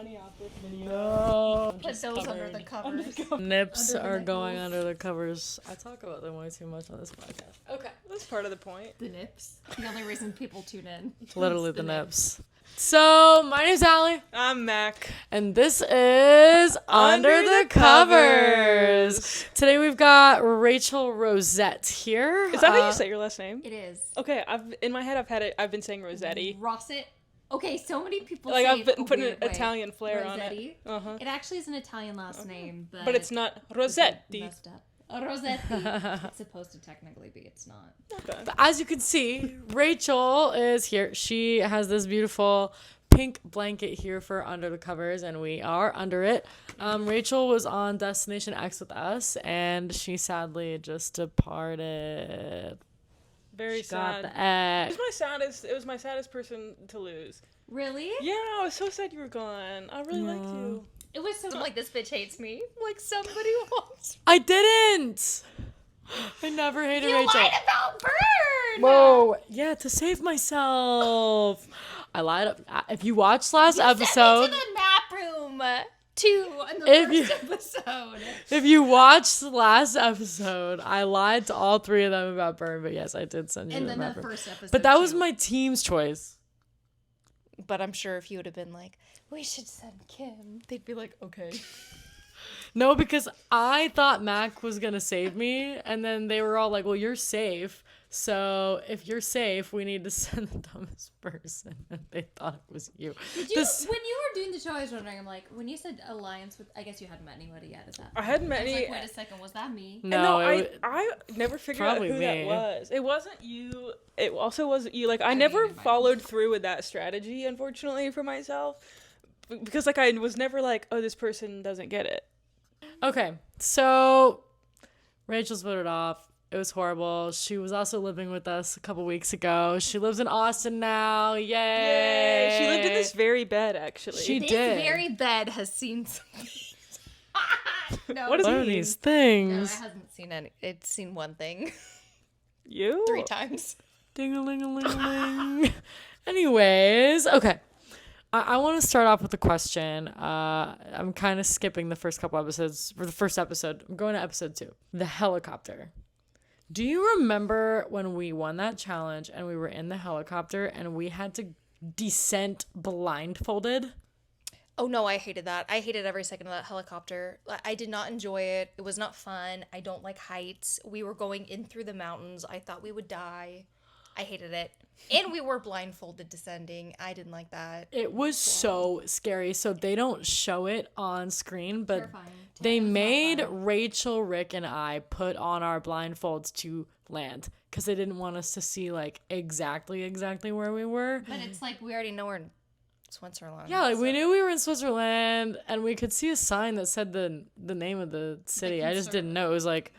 money off this video. No. Put those under the covers. Nips are going under the covers. I talk about them way too much on this podcast. Okay. That's part of the point. The nips. The only reason people tune in. Literally the nips. So, my name's Allie. I'm Mack. And this is Under the Covers. Today we've got Rachel Rosette here. Is that how you say your last name? It is. Okay, I've I've been saying Rossetti. Rosette. Okay, so many people Like say I've been putting an weird way. Italian flair Rossetti. on it. Uh-huh. It actually is an Italian last name, But it's not Rossetti. Messed up. Rossetti. It's supposed to technically be. It's not. Okay. But as you can see, Rachel is here. She has this beautiful pink blanket here for Under the Covers, and we are under it. Rachel was on Destination X with us, and she sadly just departed. Very She got sad. the X. It was my saddest person to lose. Really? Yeah, I was so sad you were gone. I really liked you. It was so like this bitch hates me. Like somebody wants. I didn't. I never hated You Rachel. lied about Bird. Whoa. Yeah, to save myself. I lied. If you watched last episode. Sent me to the nap room too in the If first episode. If you watched the last episode, I lied to all three of them about Burn, but yes, I did send you And the then map. the first episode. But that was too. my team's choice. But I'm sure if you would have been like, we should send Kim, they'd be like, okay. No, because I thought Mack was going to save me, and then they were all like, well, you're safe. So if you're safe, we need to send the dumbest person. And they thought it was you. Did you, when you were doing the show, I was wondering, I'm like, when you said alliance with, I guess you hadn't met anybody yet, is that? I hadn't met I was any. like, wait a second, was that me? No, I never figured out probably who that me. was. It wasn't you. It also wasn't you. Like I mean, never it might followed through with that strategy, unfortunately, for myself. Because like I was never like, oh, this person doesn't get it. Okay, so Rachel's voted off. It was horrible. She was also living with us a couple weeks ago. She lives in Austin now. Yay! Yay! She lived in this very bed, actually. She This did. very bed has seen some things. No, What is What are he? these no, it things? hasn't seen any. It's seen one thing You? 3 times. Ding-a-ling-a-ling-a-ling. Anyways, okay. I want to start off with a question. I'm kind of skipping the first couple episodes. For the first episode, I'm going to episode 2. The helicopter. Do you remember when we won that challenge and we were in the helicopter and we had to descent blindfolded? Oh no, I hated that. I hated every second of that helicopter. I did not enjoy it. It was not fun. I don't like heights. We were going in through the mountains. I thought we would die. I hated it. And we were blindfolded descending. I didn't like that. It was so scary. So they don't show it on screen, but Terrifying. they It was not made fun. Rachel, Rick, and I put on our blindfolds to land because they didn't want us to see like exactly where we were. But it's like we already know we're in Switzerland. Yeah, like we knew we were in Switzerland, and we could see a sign that said the name of the city. I just didn't know it was like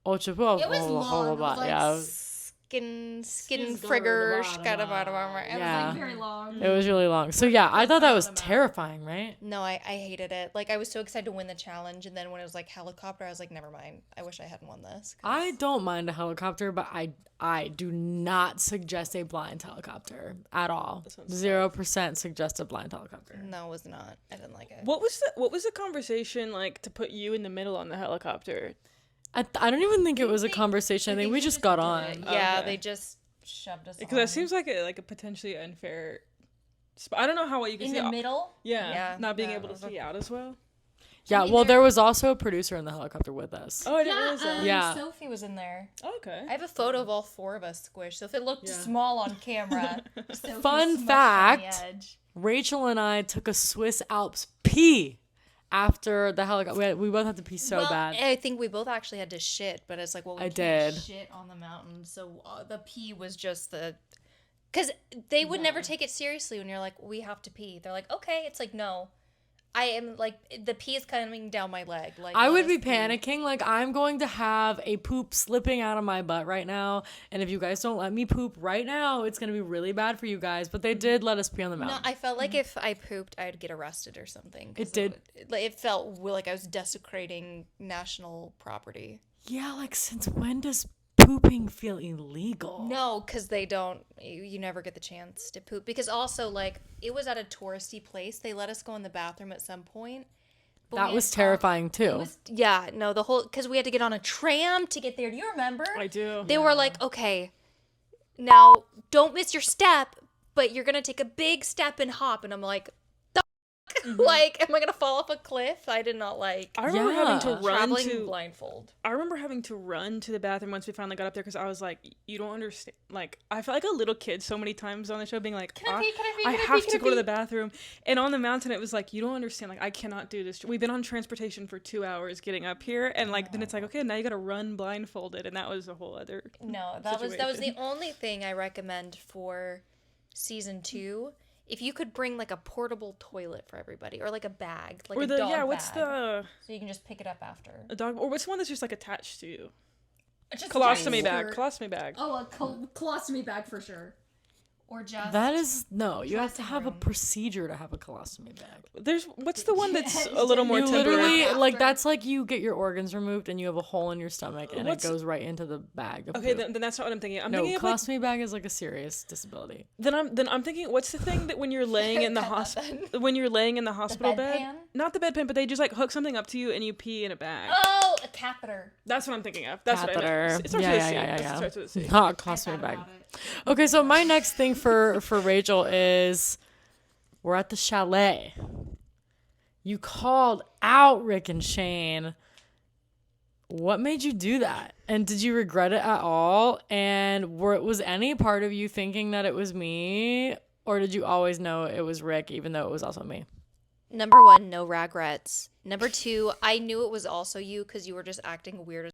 Ochapua. It was long. It was like Yeah, skin Skins frigger. go to the It Yeah. was like very long. it was really long. So yeah, I thought that was terrifying, right? No, I hated it. Like I was so excited to win the challenge, and then when it was like helicopter, I was like, never mind. I wish I hadn't won this. I don't mind a helicopter, but I do not suggest a blind helicopter at all. 0% suggest a blind helicopter. No, it was not. I didn't like it. What was the conversation like to put you in the middle on the helicopter? I don't even think it was a conversation. I think we just got on. Yeah, Okay. they just shoved us Because that seems like a potentially unfair. I don't know how well you can in see. the middle. Yeah, not being no, able to those are- see out as well. Yeah, I mean, well, there was also a producer in the helicopter with us. Oh, I didn't realize that. Yeah. Sophie was in there. Okay. I have a photo of all 4 of us squished. So if it looked small on camera, Sophie Fun smushed on the fact. edge. Rachel and I took a Swiss Alps pee after the helicopter. We both had to pee so Well, bad. I think we both actually had to shit, but it's like, well, we I can't did. shit on the mountain. So the pee was just the... Because they would never take it seriously when you're like, we have to pee. They're like, okay. It's like, no. I am like, the pee is coming down my leg. Like I let would us be pee. panicking. Like, I'm going to have a poop slipping out of my butt right now. And if you guys don't let me poop right now, it's going to be really bad for you guys. But they did let us pee on the No, mountain. I felt like if I pooped, I'd get arrested or something. 'cause It did. It felt like I was desecrating national property. Yeah, like, since when does poop pooping feel illegal? No, because they don't. You never get the chance to poop. Because also, like, it was at a touristy place. They let us go in the bathroom at some point. But That we was had terrifying too. Yeah, no, the whole, because we had to get on a tram to get there. Do you remember? I do. They were like, okay, now don't miss your step, but you're gonna take a big step and hop. And I'm like, like, am I gonna fall off a cliff? I did not like. I remember having to Yeah. run traveling to. blindfold. I remember having to run to the bathroom once we finally got up there because I was like, "You don't understand." Like, I felt like a little kid so many times on the show, being like, Can I pee? Can I pee? I Can I have pee? Can to I go to pee?" the bathroom." And on the mountain, it was like, "You don't understand. Like, I cannot do this. We've been on transportation for 2 hours getting up here, and like, then it's like, okay, now you got to run blindfolded, and that was a whole other. No, that was the situation. only thing I recommend for season 2. If you could bring like a portable toilet for everybody, or like a bag, like Or a the dog what's bag, so you can just pick it up after. the dog, or what's the one that's just like attached to you? Just Colostomy a bag. skirt. Colostomy bag. Oh, a colostomy bag for sure. Or just That is no. You have to dressing have a room. procedure to have a colostomy bag. There's what's the one that's a little more You temporary? literally After. like that's like you get your organs removed and you have a hole in your stomach and What's- it goes right into the bag. Of Okay, poop. then that's not what I'm thinking. I'm No, thinking of like, colostomy bag is like a serious disability. then I'm thinking, what's the thing that when you're laying in the hospital, when you're laying in the hospital bed, bedpan? not the bedpan, but they just like hook something up to you and you pee in a bag. Oh, a catheter. That's what I'm thinking of. That's what I Catheter. meant. It starts Yeah, with a yeah, C. yeah, It yeah. starts with a C. Not colostomy bag. Okay, so my next thing for Rachel is we're at the chalet. You called out Rick and Shane. What made you do that? And did you regret it at all? And was any part of you thinking that it was me? Or did you always know it was Rick, even though it was also me? Number 1, no regrets. Number 2, I knew it was also you because you were just acting weird.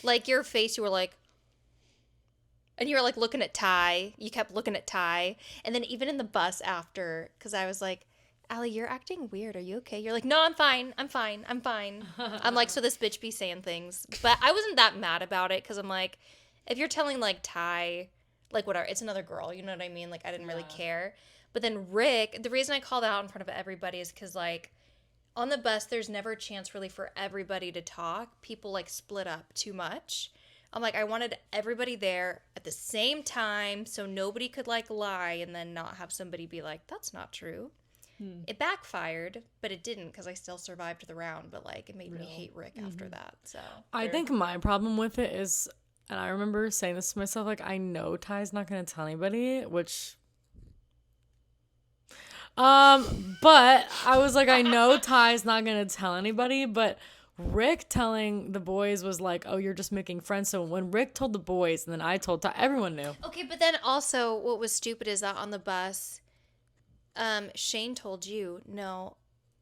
Like your face, you were like, and you were like looking at Ty. You kept looking at Ty, and then even in the bus after, because I was like, Allie, you're acting weird. Are you okay? You're like, no, I'm fine. I'm fine. I'm fine. I'm like, so this bitch be saying things, but I wasn't that mad about it because I'm like, if you're telling like Ty, like whatever, it's another girl. You know what I mean? Like I didn't really care. But then Rick, the reason I called out in front of everybody is because like on the bus, there's never a chance really for everybody to talk. People like split up too much. I'm like, I wanted everybody there at the same time so nobody could like lie and then not have somebody be like, that's not true. It backfired, but it didn't because I still survived the round. But like, it made me hate Rick after that. So I think my problem with it is, and I remember saying this to myself, like, I know Ty's not going to tell anybody, which... but I was like, I know Ty's not going to tell anybody, but Rick telling the boys was like, oh, you're just making friends. So when Rick told the boys and then I told Ty, everyone knew. okay, but then also what was stupid is that on the bus, Shane told you, no,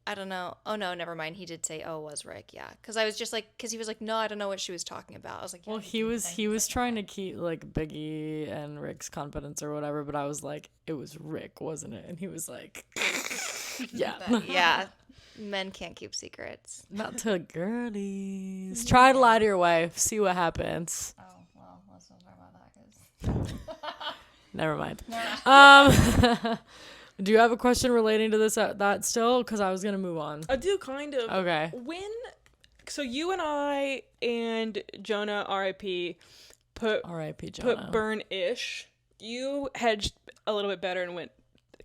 I don't know. Oh no, never mind. He did say, oh, it was Rick. Yeah. Cause I was just like, cause he was like, no, I don't know what she was talking about. I was like, yeah, Well, he was trying to keep like Biggie and Rick's confidence or whatever, but I was like, it was Rick, wasn't it? And he was like, yeah. yeah. Men can't keep secrets. Not to girlies. Try to lie to your wife. See what happens. Oh, well, let's not talk about that. Never mind. Do you have a question relating to this that still? Because I was gonna move on. I do kind of. Okay. So you and I and Jonah, R.I.P., put R.I.P. Jonah. put burn-ish. You hedged a little bit better and went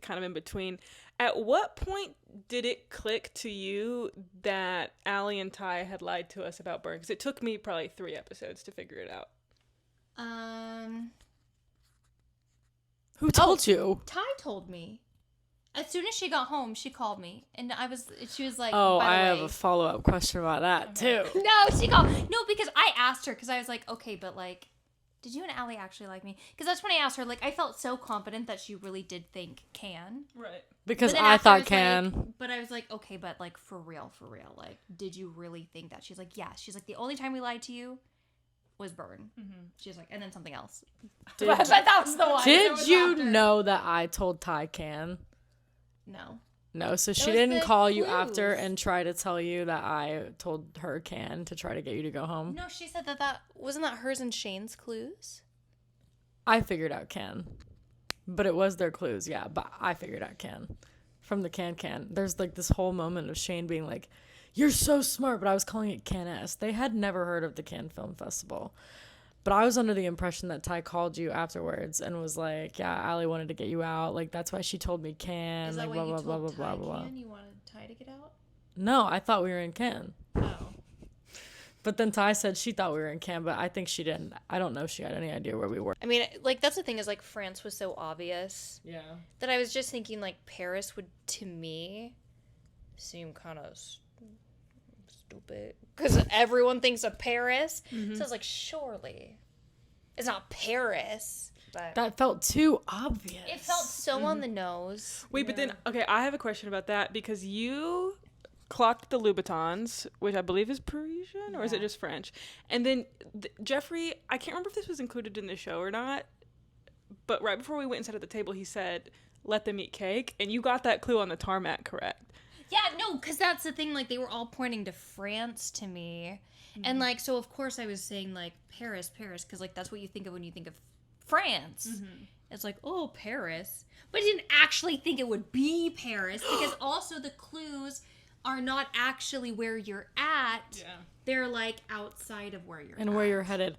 kind of in between. At what point did it click to you that Allie and Ty had lied to us about burn? Because it took me probably 3 episodes to figure it out. Who told you? Ty told me. As soon as she got home, she called me, and she was like, Oh, by the I way, have a follow-up question about that too. No, she called. No, because I asked her because I was like, okay, but like, did you and Allie actually like me? Because that's when I asked her. Like, I felt so confident that she really did think Can. Right. Because But then I after thought was Can. Like, but I was like, okay, but like for real, like, did you really think that? She's like, yeah. She's like, the only time we lied to you was Burn. She's like, and then something else. But that was the one. It Did was you after. know that I told Ty Can? No. No, so she was didn't the call you after clues. and try to tell you that I told her Can to try to get you to go home. No, she said that wasn't that hers and Shane's clues. I figured out Can. But it was their clues, yeah. But I figured out Can. From the Can. There's like this whole moment of Shane being like, you're so smart, but I was calling it Can-S. They had never heard of the Cannes Film Festival. But I was under the impression that Ty called you afterwards and was like, yeah, Allie wanted to get you out. Like, that's why she told me Ken. Is like, that blah, what you blah, blah, told blah, Ty, blah, blah. Ken? You wanted Ty to get out? No, I thought we were in Ken. Oh. But then Ty said she thought we were in Ken, but I think she didn't. I don't know if she had any idea where we were. I mean, like, that's the thing is, like, France was so obvious Yeah. that I was just thinking, like, Paris would, to me, seem kind of stupid. Because everyone thinks of Paris. So I was like, surely it's not Paris. But That felt too obvious. it felt so on the nose. Wait, but then, okay, I have a question about that because you clocked the Louboutins, which I believe is Parisian, or is it just French? And then Jeffrey, I can't remember if this was included in the show or not, but right before we went and sat at the table, he said, let them eat cake, and you got that clue on the tarmac correct. Yeah, no, because that's the thing. Like, they were all pointing to France to me. And, like, so, of course, I was saying, like, Paris, because, like, that's what you think of when you think of France. It's like, oh, Paris. But I didn't actually think it would be Paris because also the clues are not actually where you're at. Yeah. They're, like, outside of where you're at. And where you're headed.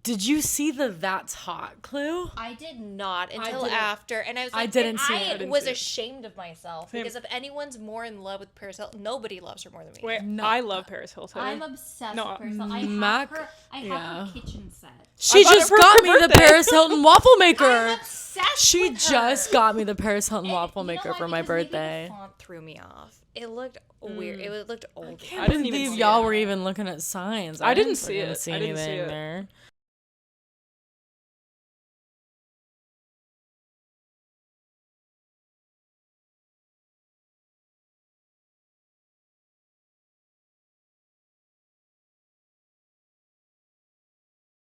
Did you see the that's hot clue? I did not until didn't. after. And I was like, I didn't and see I it. I didn't was see it. ashamed of myself because if anyone's more in love with Paris Hilton, nobody loves her more than me. Wait, No. I love Paris Hilton. I'm obsessed No, with Paris Hilton. I Mack- have yeah. her kitchen set. She bought it just for her got me the birthday. Paris Hilton waffle maker. I'm obsessed She with just her. got me the Paris Hilton And waffle you know maker why? for my Because maybe birthday. The font threw me off. It looked weird. It looked old. I didn't even believe see y'all it. were even looking at signs. I didn't see freaking it. See I didn't see anything it. there.